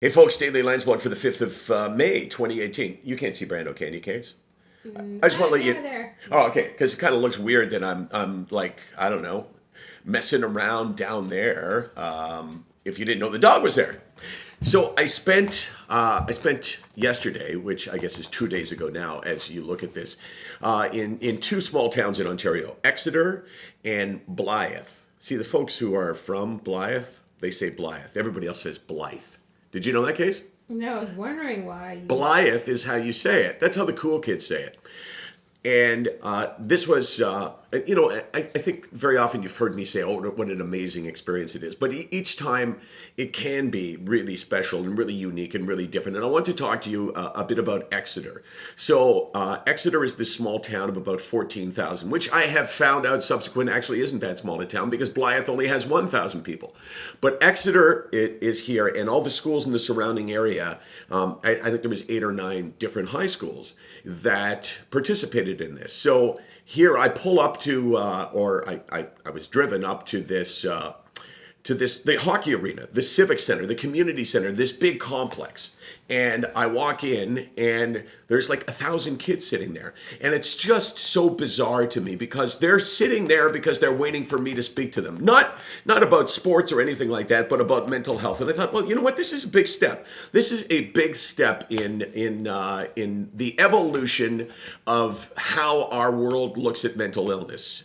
Hey folks, Daily Landsblog for the 5th of May, 2018. You can't see Brando, can you, Case? I just want to let Yeah, you. there. Oh, okay, because it kind of looks weird that I'm like, I don't know, messing around down there. If you didn't know the dog was there. So I spent yesterday, which I guess is 2 days ago now, as you look at this, in two small towns in Ontario, Exeter and Blyth. See, the folks who are from Blyth, they say Blyth. Everybody else says Blythe. Did you know that, Case? No, I was wondering why you. Blythe is how you say it. That's how the cool kids say it. And this was, I think very often you've heard me say, oh, what an amazing experience it is. But each time it can be really special and really unique and really different. And I want to talk to you a bit about Exeter. So Exeter is this small town of about 14,000, which I have found out subsequent actually isn't that small a town because Blyth only has 1,000 people. But Exeter is here, and all the schools in the surrounding area, I think there was 8 or 9 different high schools that participated in this. So here I pull up to, I was driven up to this the hockey arena, the civic center, the community center, this big complex. And I walk in and there's like 1,000 kids sitting there. And it's just so bizarre to me because they're sitting there because they're waiting for me to speak to them. Not about sports or anything like that, but about mental health. And I thought, well, you know what? This is a big step. This is a big step in the evolution of how our world looks at mental illness.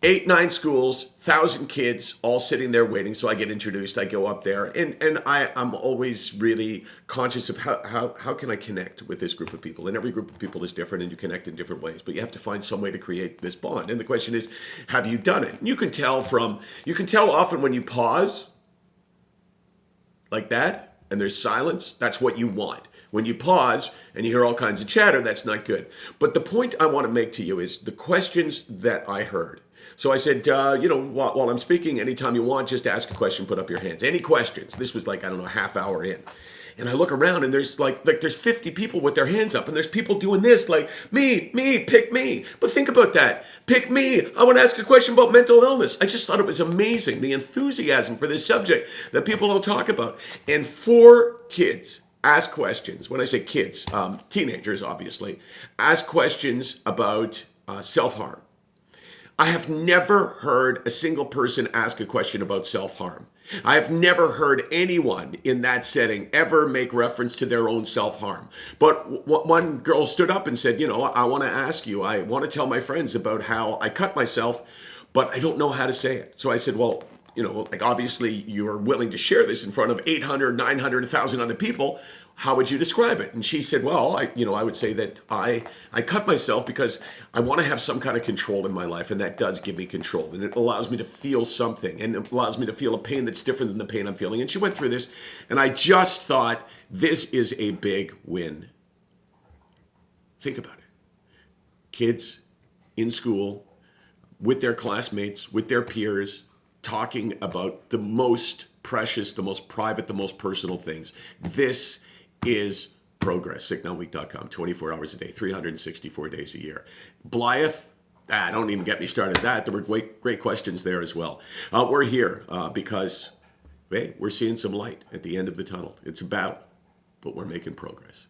8, 9 schools, 1,000 kids, all sitting there waiting. So I get introduced. I go up there, and I'm always really conscious of how can I connect with this group of people. And every group of people is different, and you connect in different ways. But you have to find some way to create this bond. And the question is, have you done it? And you can tell often when you pause like that, and there's silence. That's what you want. When you pause and you hear all kinds of chatter, that's not good. But the point I want to make to you is the questions that I heard. So I said, while I'm speaking, anytime you want, just ask a question, put up your hands. Any questions? This was like, I don't know, a half hour in. And I look around and there's like there's 50 people with their hands up and there's people doing this like me, pick me. But think about that. Pick me. I want to ask a question about mental illness. I just thought it was amazing. The enthusiasm for this subject that people don't talk about. And 4 kids ask questions. When I say kids, teenagers, obviously, ask questions about self-harm. I have never heard a single person ask a question about self-harm. I have never heard anyone in that setting ever make reference to their own self-harm. But one girl stood up and said, I want to ask you, I want to tell my friends about how I cut myself, but I don't know how to say it. So I said, well, like obviously you're willing to share this in front of 800, 900, 1,000 other people. How would you describe it? And she said, well, I would say that I cut myself because I want to have some kind of control in my life, and that does give me control, and it allows me to feel something, and it allows me to feel a pain that's different than the pain I'm feeling. And she went through this, and I just thought, this is a big win. Think about it. Kids in school, with their classmates, with their peers, talking about the most precious, the most private, the most personal things. This is progress. SickNotWeak.com, 24 hours a day, 364 days a year. Blyth, don't even get me started that. There were great questions there as well. We're here because, hey, we're seeing some light at the end of the tunnel. It's a battle, but we're making progress.